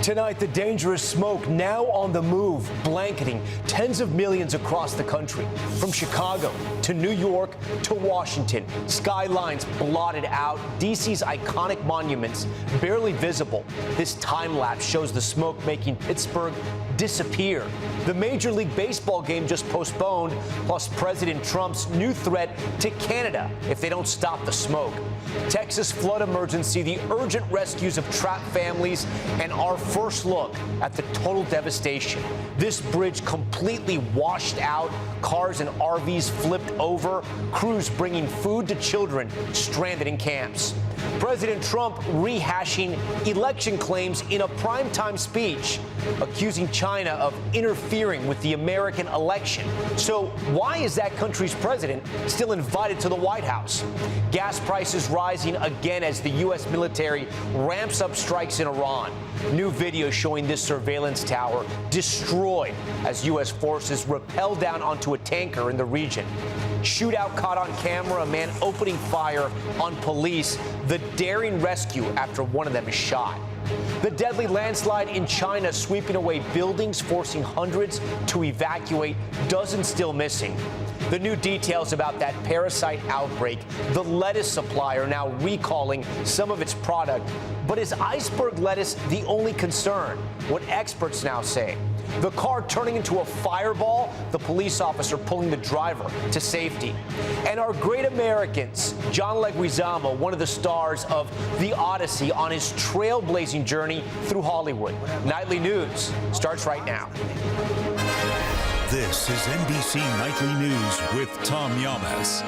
Tonight, the dangerous smoke now on the move, blanketing tens of millions across the country. From Chicago to New York to Washington, skylines blotted out, D.C.'s iconic monuments barely visible. This time lapse shows the smoke making Pittsburgh disappear. The Major League Baseball game just postponed, plus President Trump's new threat to Canada if they don't stop the smoke. Texas flood emergency, the urgent rescues of trapped families, and our first look at the total devastation. This bridge completely washed out, cars and RVs flipped over, crews bringing food to children stranded in camps. President Trump rehashing election claims in a primetime speech, accusing China of interfering with the American election. So why is that country's president still invited to the White House? Gas prices rising again as the U.S. military ramps up strikes in Iran. New video showing this surveillance tower destroyed as U.S. forces rappel down onto a tanker in the region. Shootout caught on camera, a man opening fire on police, the daring rescue after one of them is shot. The deadly landslide in China sweeping away buildings, forcing hundreds to evacuate, dozens still missing. The new details about that parasite outbreak, the lettuce supplier now recalling some of its product. But is iceberg lettuce the only concern? What experts now say. The car turning into a fireball, the police officer pulling the driver to safety. And our great Americans, John Leguizamo, one of the stars of the Odyssey, on his trailblazing journey through Hollywood. Nightly News starts right now. This is NBC Nightly News with Tom Yamas.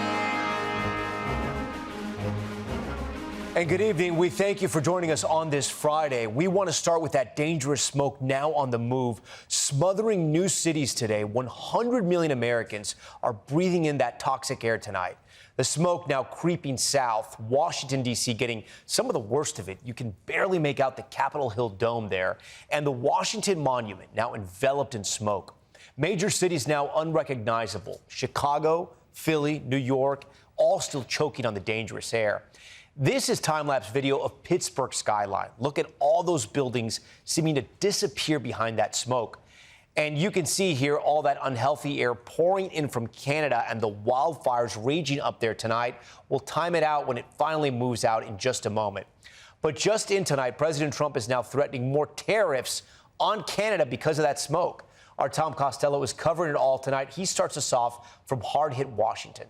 And good evening. We thank you for joining us on this Friday. We want to start with that dangerous smoke now on the move, smothering new cities today. 100 million Americans are breathing in that toxic air tonight. The smoke now creeping south, Washington, D.C. getting some of the worst of it. You can barely make out the Capitol Hill dome there, and the Washington Monument now enveloped in smoke. Major cities now unrecognizable. Chicago, Philly, New York, all still choking on the dangerous air. This is time-lapse video of Pittsburgh skyline. Look at all those buildings seeming to disappear behind that smoke. And you can see here all that unhealthy air pouring in from Canada and the wildfires raging up there tonight. We'll time it out when it finally moves out in just a moment. But just in tonight, President Trump is now threatening more tariffs on Canada because of that smoke. Our Tom Costello is covering it all tonight. He starts us off from hard-hit Washington.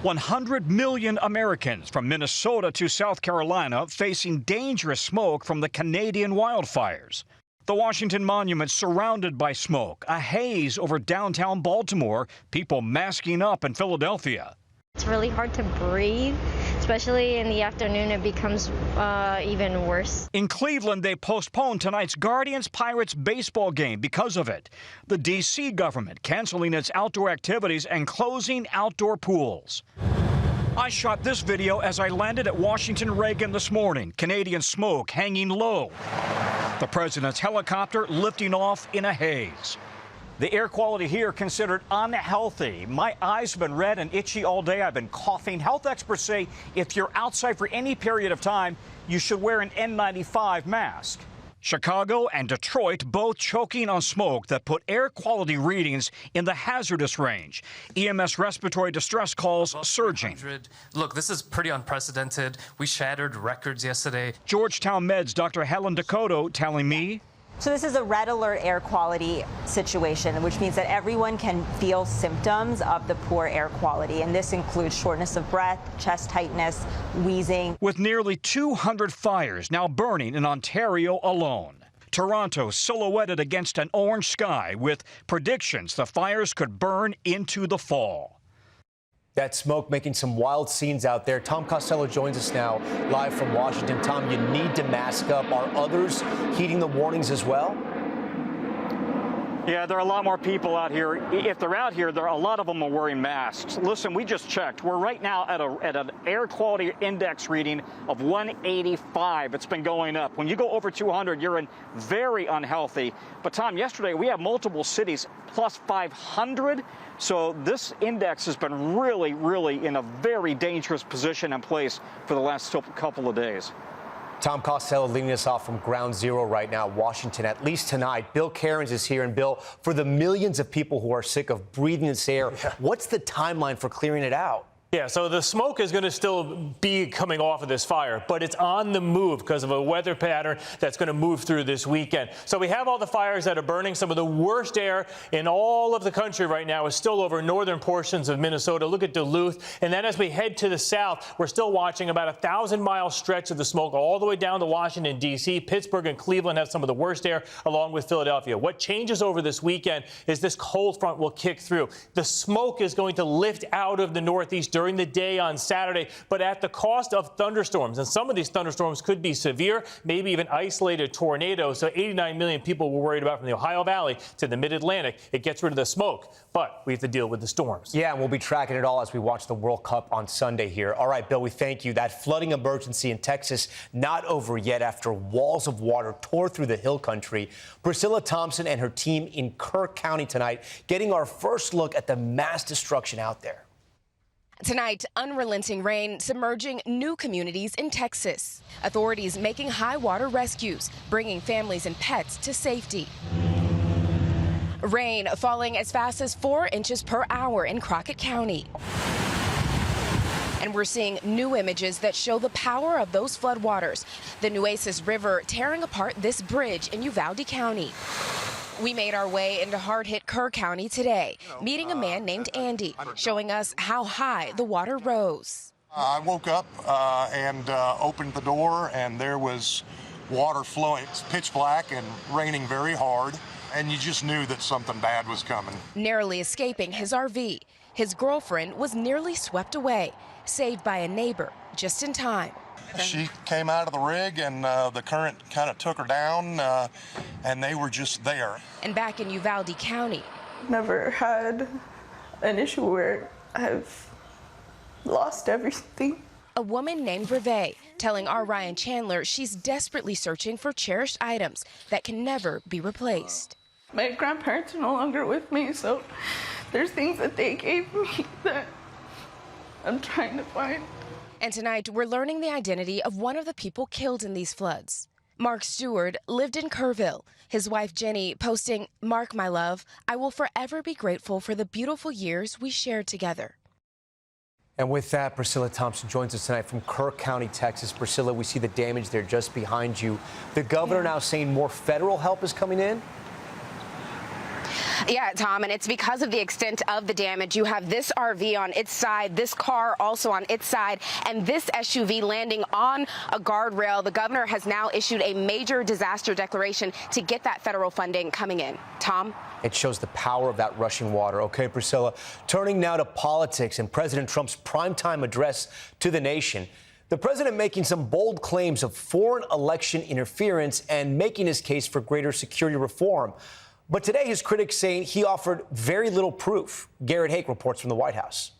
100 million Americans from Minnesota to South Carolina facing dangerous smoke from the Canadian wildfires. The Washington Monument surrounded by smoke, a haze over downtown Baltimore, people masking up in Philadelphia. It's really hard to breathe, especially in the afternoon. It becomes even worse. In Cleveland, they postponed tonight's Guardians-Pirates baseball game because of it. The D.C. government canceling its outdoor activities and closing outdoor pools. I shot this video as I landed at Washington Reagan this morning. Canadian smoke hanging low. The president's helicopter lifting off in a haze. The air quality here considered unhealthy. My eyes have been red and itchy all day. I've been coughing. Health experts say if you're outside for any period of time, you should wear an N95 mask. Chicago and Detroit both choking on smoke that put air quality readings in the hazardous range. EMS respiratory distress calls surging. Look, this is pretty unprecedented. We shattered records yesterday. Georgetown Med's Dr. Helen Dakota telling me, so this is a red alert air quality situation, which means that everyone can feel symptoms of the poor air quality. And this includes shortness of breath, chest tightness, wheezing. With nearly 200 fires now burning in Ontario alone. Toronto silhouetted against an orange sky with predictions the fires could burn into the fall. That smoke making some wild scenes out there. Tom Costello joins us now live from Washington. Tom, you need to mask up. Are others heeding the warnings as well? Yeah, there are a lot more people out here. If they're out here, a lot of them are wearing masks. Listen, we just checked. We're right now at an air quality index reading of 185. It's been going up. When you go over 200, you're in very unhealthy. But, Tom, yesterday we have multiple cities plus 500. So this index has been really in a very dangerous position and place for the last couple of days. Tom Costello leading us off from ground zero right now, Washington, at least tonight. Bill Cairns is here. And Bill, for the millions of people who are sick of breathing this air, what's the timeline for clearing it out? Yeah, so the smoke is going to still be coming off of this fire, but it's on the move because of a weather pattern that's going to move through this weekend. So we have all the fires that are burning. Some of the worst air in all of the country right now is still over northern portions of Minnesota. Look at Duluth. And then as we head to the south, we're still watching about a 1,000-mile stretch of the smoke all the way down to Washington, D.C. Pittsburgh and Cleveland have some of the worst air, along with Philadelphia. What changes over this weekend is this cold front will kick through. The smoke is going to lift out of the northeast during the day on Saturday, but at the cost of thunderstorms. And some of these thunderstorms could be severe, maybe even isolated tornadoes. So 89 million people were worried about from the Ohio Valley to the Mid-Atlantic. It gets rid of the smoke, but we have to deal with the storms. Yeah, and we'll be tracking it all as we watch the World Cup on Sunday here. All right, Bill, we thank you. That flooding emergency in Texas not over yet after walls of water tore through the hill country. Priscilla Thompson and her team in Kerr County tonight getting our first look at the mass destruction out there. Tonight, unrelenting rain submerging new communities in Texas. Authorities making high water rescues, bringing families and pets to safety. Rain falling as fast as 4 inches per hour in Crockett County. And we're seeing new images that show the power of those floodwaters. The Nueces River tearing apart this bridge in Uvalde County. We made our way into hard-hit Kerr County today, meeting a man named Andy, showing us how high the water rose. I woke up and opened the door, and there was water flowing. It's pitch black and raining very hard, and you just knew that something bad was coming. Narrowly escaping his RV, his girlfriend was nearly swept away, saved by a neighbor just in time. She came out of the rig, and the current kind of took her down, and they were just there. And back in Uvalde County. Never had an issue where I've lost everything. A woman named Breve telling our Ryan Chandler she's desperately searching for cherished items that can never be replaced. My grandparents are no longer with me, so there's things that they gave me that I'm trying to find. And tonight, we're learning the identity of one of the people killed in these floods. Mark Stewart lived in Kerrville. His wife, Jenny, posting, "Mark, my love, I will forever be grateful for the beautiful years we shared together." And with that, Priscilla Thompson joins us tonight from Kerr County, Texas. Priscilla, we see the damage there just behind you. The governor now saying more federal help is coming in? Yeah, Tom, and it's because of the extent of the damage. You have this RV on its side, this car also on its side, and this SUV landing on a guardrail. The governor has now issued a major disaster declaration to get that federal funding coming in. Tom? It shows the power of that rushing water. Okay, Priscilla, turning now to politics and President Trump's primetime address to the nation. The president making some bold claims of foreign election interference and making his case for greater security reform. But today, his critics saying he offered very little proof. Garrett Hake reports from the White House.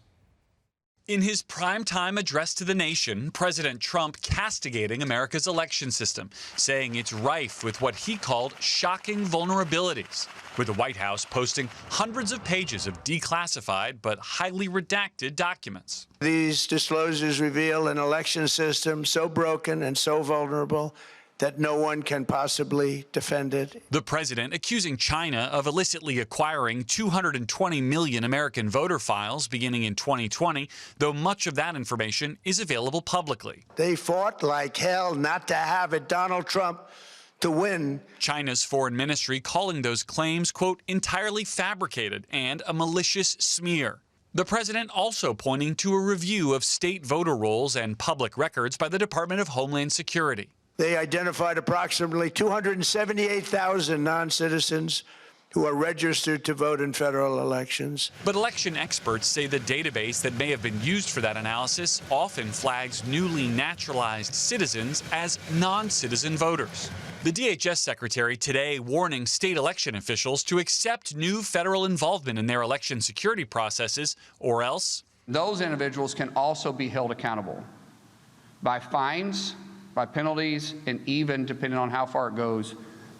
In his primetime address to the nation, President Trump castigating America's election system, saying it's rife with what he called shocking vulnerabilities, with the White House posting hundreds of pages of declassified but highly redacted documents. These disclosures reveal an election system so broken and so vulnerable that no one can possibly defend it. The president accusing China of illicitly acquiring 220 million American voter files beginning in 2020, though much of that information is available publicly. They fought like hell not to have it, Donald Trump, to win. China's foreign ministry calling those claims, quote, entirely fabricated and a malicious smear. The president also pointing to a review of state voter rolls and public records by the Department of Homeland Security. They identified approximately 278,000 non-citizens who are registered to vote in federal elections. But election experts say the database that may have been used for that analysis often flags newly naturalized citizens as non-citizen voters. The DHS secretary today warning state election officials to accept new federal involvement in their election security processes, or else those individuals can also be held accountable by fines, by penalties, and even, depending on how far it goes,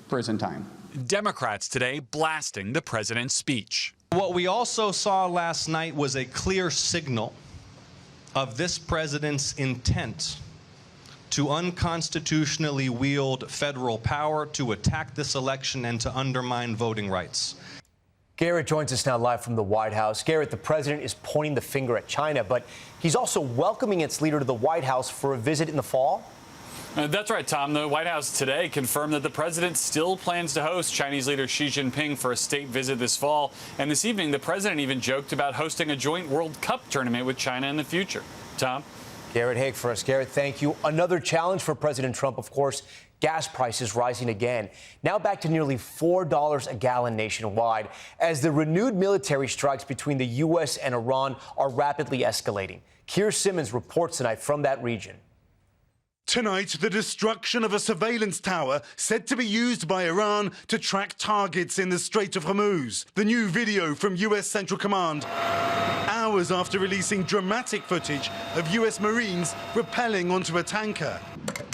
prison time. Democrats today blasting the president's speech. What we also saw last night was a clear signal of this president's intent to unconstitutionally wield federal power to attack this election and to undermine voting rights. Garrett joins us now live from the White House. Garrett, the president is pointing the finger at China, but he's also welcoming its leader to the White House for a visit in the fall. That's right, Tom. The White House today confirmed that the president still plans to host Chinese leader Xi Jinping for a state visit this fall. And this evening, the president even joked about hosting a joint World Cup tournament with China in the future. Tom? Garrett Haig for us. Garrett, thank you. Another challenge for President Trump, of course, gas prices rising again. Now back to nearly $4 a gallon nationwide as the renewed military strikes between the U.S. and Iran are rapidly escalating. Keir Simmons reports tonight from that region. Tonight, the destruction of a surveillance tower said to be used by Iran to track targets in the Strait of Hormuz. The new video from U.S. Central Command, hours after releasing dramatic footage of U.S. Marines rappelling onto a tanker.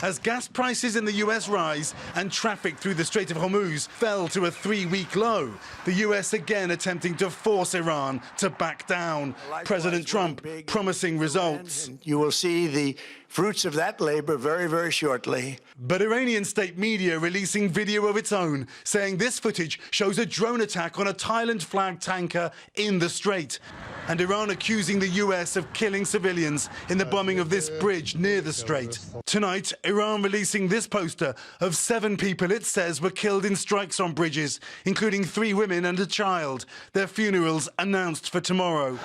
As gas prices in the U.S. rise and traffic through the Strait of Hormuz fell to a 3-week low, the U.S. again attempting to force Iran to back down. President Trump promising results. You will see the fruits of that labor very, very shortly. But Iranian state media releasing video of its own, saying this footage shows a drone attack on a Thailand-flagged tanker in the strait. And Iran accusing the U.S. of killing civilians in the bombing of this bridge near the strait. Tonight, Iran releasing this poster of 7 people it says were killed in strikes on bridges, including 3 women and a child. Their funerals announced for tomorrow.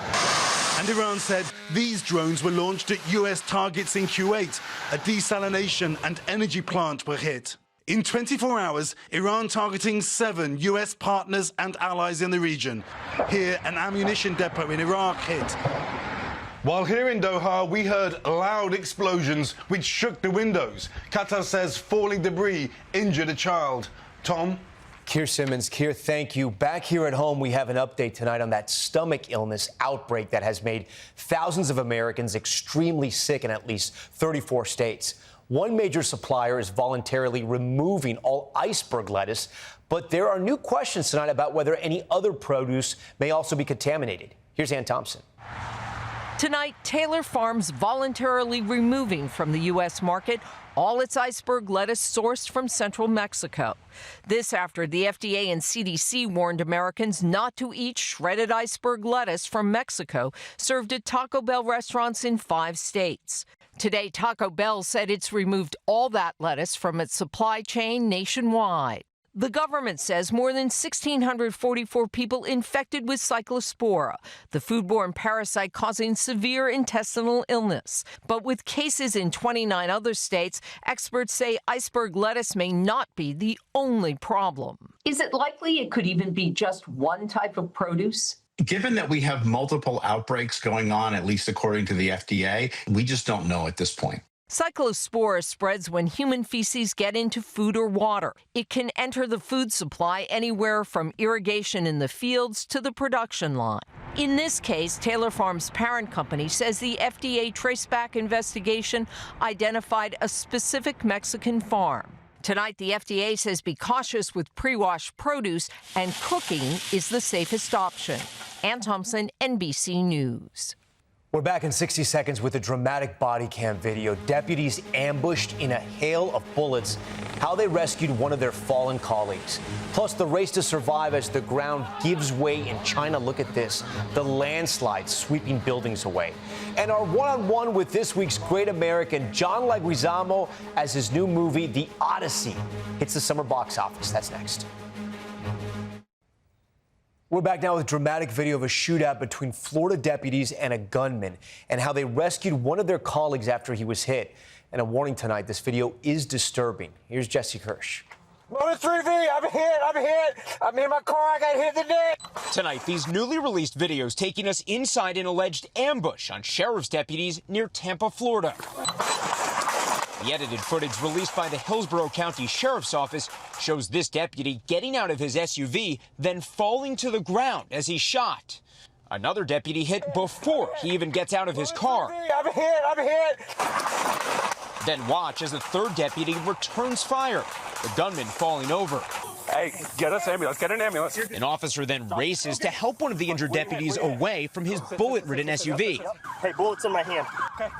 And Iran said these drones were launched at U.S. targets in Kuwait. A desalination and energy plant were hit. In 24 hours, Iran targeting 7 U.S. partners and allies in the region. Here, an ammunition depot in Iraq hit. While here in Doha, we heard loud explosions which shook the windows. Qatar says falling debris injured a child. Tom? Keir Simmons. Keir, thank you. Back here at home, we have an update tonight on that stomach illness outbreak that has made thousands of Americans extremely sick in at least 34 states. One major supplier is voluntarily removing all iceberg lettuce, but there are new questions tonight about whether any other produce may also be contaminated. Here's Ann Thompson. Tonight, Taylor Farms voluntarily removing from the U.S. market all its iceberg lettuce sourced from central Mexico. This after the FDA and CDC warned Americans not to eat shredded iceberg lettuce from Mexico, served at Taco Bell restaurants in 5 states. Today, Taco Bell said it's removed all that lettuce from its supply chain nationwide. The government says more than 1,644 people infected with cyclospora, the foodborne parasite causing severe intestinal illness. But with cases in 29 other states, experts say iceberg lettuce may not be the only problem. Is it likely it could even be just one type of produce? Given that we have multiple outbreaks going on, at least according to the FDA, we just don't know at this point. Cyclospora spreads when human feces get into food or water. It can enter the food supply anywhere from irrigation in the fields to the production line. In this case, Taylor Farms' parent company says the FDA traceback investigation identified a specific Mexican farm. Tonight, the FDA says be cautious with pre-washed produce and cooking is the safest option. Ann Thompson, NBC News. We're back in 60 seconds with a dramatic body cam video. Deputies ambushed in a hail of bullets, how they rescued one of their fallen colleagues. Plus, the race to survive as the ground gives way in China. Look at this, the landslide sweeping buildings away. And our one-on-one with this week's great American, John Leguizamo, as his new movie, The Odyssey, hits the summer box office. That's next. We're back now with a dramatic video of a shootout between Florida deputies and a gunman and how they rescued one of their colleagues after he was hit. And a warning tonight, this video is disturbing. Here's Jesse Kirsch. Moment 3V, I'm hit. I'm in my car, I got hit in the neck. Tonight, these newly released videos taking us inside an alleged ambush on sheriff's deputies near Tampa, Florida. The edited footage released by the Hillsborough County Sheriff's Office shows this deputy getting out of his SUV, then falling to the ground as he's shot. Another deputy hit before he even gets out of his car. I'm hit. Then watch as a third deputy returns fire, the gunman falling over. Hey, get us ambulance, get an ambulance. An officer then races to help one of the injured deputies away from his bullet-ridden SUV. Hey, bullets in my hand.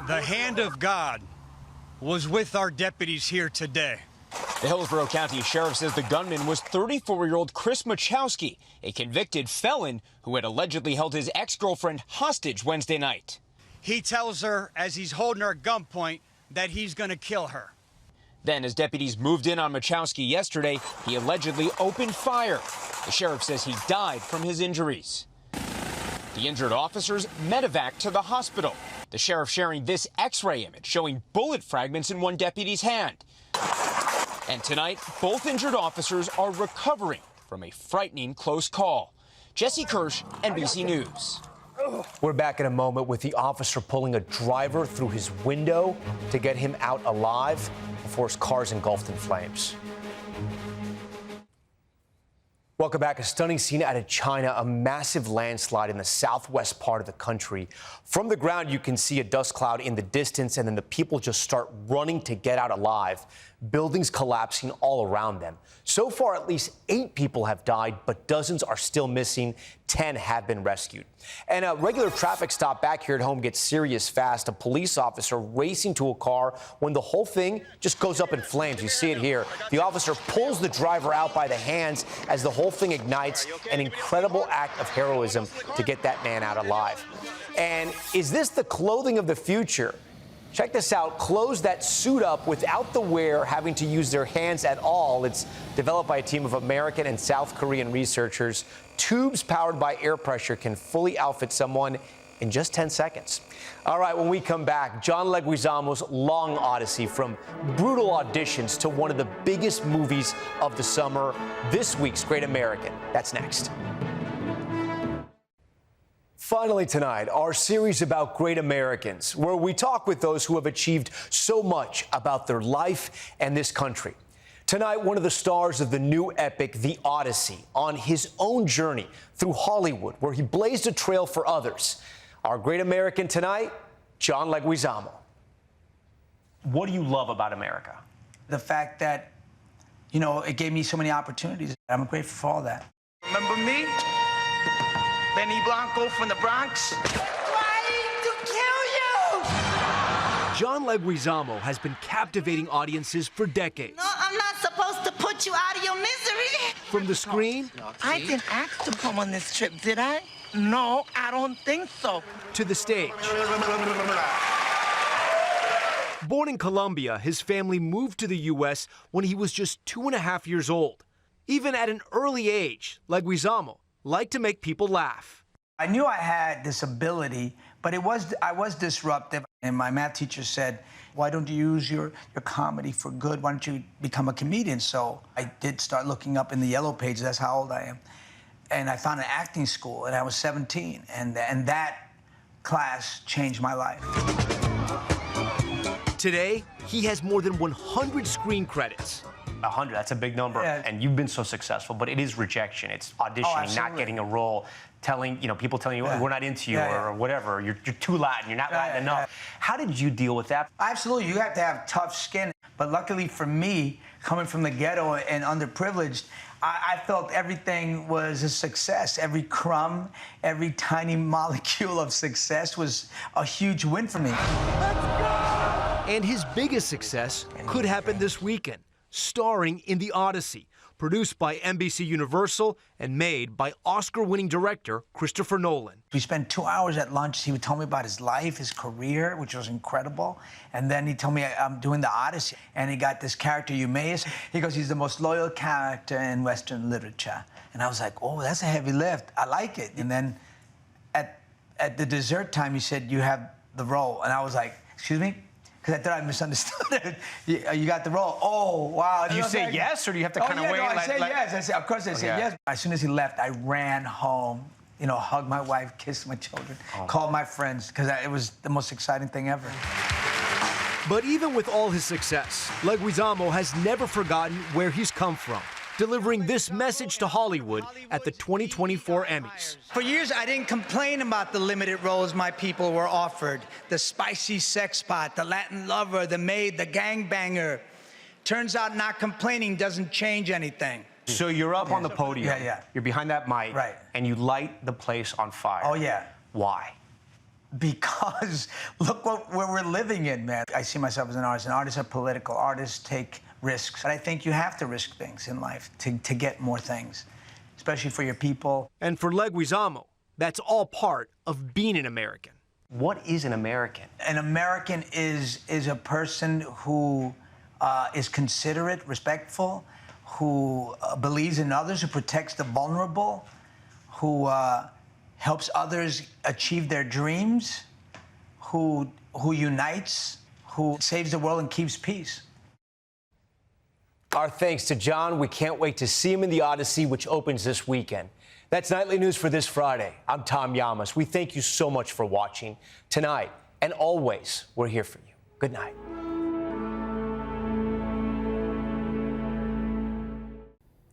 The hand of God was with our deputies here today. The Hillsborough County Sheriff says the gunman was 34-year-old Chris Machowski, a convicted felon who had allegedly held his ex-girlfriend hostage Wednesday night. He tells her, as he's holding her at gunpoint, that he's going to kill her. Then, as deputies moved in on Machowski yesterday, he allegedly opened fire. The sheriff says he died from his injuries. The injured officers medevaced to the hospital. The sheriff sharing this X-ray image showing bullet fragments in one deputy's hand. And tonight, both injured officers are recovering from a frightening close call. Jesse Kirsch, NBC News. We're back in a moment with the officer pulling a driver through his window to get him out alive before his car's engulfed in flames. Welcome back. A stunning scene out of China, a massive landslide in the southwest part of the country. From the ground, you can see a dust cloud in the distance, and then the people just start running to get out alive. Buildings collapsing all around them. So far, at least 8 people have died, but dozens are still missing. 10 have been rescued. And a regular traffic stop back here at home gets serious fast. A police officer racing to a car when the whole thing just goes up in flames. You see it here. The officer pulls the driver out by the hands as the whole thing ignites. An incredible act of heroism to get that man out alive. And is this the clothing of the future? Check this out. Clothes that suit up without the wearer having to use their hands at all. It's developed by a team of American and South Korean researchers. Tubes powered by air pressure can fully outfit someone in just 10 seconds. All right, when we come back, John Leguizamo's long Odyssey, from brutal auditions to one of the biggest movies of the summer, this week's Great American. That's next. Finally tonight, our series about great Americans, where we talk with those who have achieved so much about their life and this country. Tonight, one of the stars of the new epic, The Odyssey, on his own journey through Hollywood, where he blazed a trail for others. Our great American tonight, John Leguizamo. What do you love about America? The fact that, you know, it gave me so many opportunities. I'm grateful for all that. Remember me? Benny Blanco from the Bronx? Trying to kill you! John Leguizamo has been captivating audiences for decades. No, I'm not supposed to put you out of your misery. From the screen... I didn't ask to come on this trip, did I? No, I don't think so. To the stage. Born in Colombia, his family moved to the U.S. when he was just 2.5 years old. Even at an early age, Leguizamo liked to make people laugh. I knew I had this ability, but I was disruptive. And my math teacher said, why don't you use your comedy for good? Why don't you become a comedian? So I did start looking up in the yellow pages. That's how old I am. And I found an acting school, and I was 17. And that class changed my life. Today, he has more than 100 screen credits. 100, that's a big number. Yeah. And you've been so successful, but it is rejection. It's auditioning, not getting a role, people telling you, we're not into you, or whatever. You're too Latin, you're not Latin enough. How did you deal with that? Absolutely, you have to have tough skin. But luckily for me, coming from the ghetto and underprivileged, I felt everything was a success. Every crumb, every tiny molecule of success was a huge win for me. Let's go! And his biggest success could happen this weekend, starring in The Odyssey, produced by NBC Universal and made by Oscar-winning director Christopher Nolan. We spent 2 hours at lunch. He would tell me about his life, his career, which was incredible. And then he told me I'm doing The Odyssey. And he got this character, Eumaeus. He goes, he's the most loyal character in Western literature. And I was like, oh, that's a heavy lift. I like it. And then at the dessert time, he said, you have the role. And I was like, excuse me? Because I thought I misunderstood it. You got the role. Oh, wow. Do you say yes, or do you have to kind of wait? No, I say yes. I say, of course I say yes. As soon as he left, I ran home, hugged my wife, kissed my children, called my friends, because it was the most exciting thing ever. But even with all his success, Leguizamo has never forgotten where he's come from, delivering this message to Hollywood at the 2024 Emmys. For years, I didn't complain about the limited roles my people were offered. The spicy sex pot, the Latin lover, the maid, the gangbanger. Turns out not complaining doesn't change anything. So you're up on the podium. Yeah. You're behind that mic. Right. And you light the place on fire. Oh, yeah. Why? because look where we're living in, man. I see myself as an artist, and artists are political. Artists take risks. And I think you have to risk things in life to get more things, especially for your people. And for Leguizamo, that's all part of being an American. What is an American? An American is a person who is considerate, respectful, who believes in others, who protects the vulnerable, who helps others achieve their dreams, who unites, who saves the world and keeps peace. Our thanks to John. We can't wait to see him in the Odyssey, which opens this weekend. That's Nightly News for this Friday. I'm Tom Llamas. We thank you so much for watching tonight. And always, we're here for you. Good night.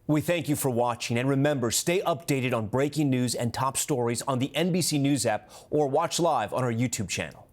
We thank you for watching. And remember, stay updated on breaking news and top stories on the NBC News app or watch live on our YouTube channel.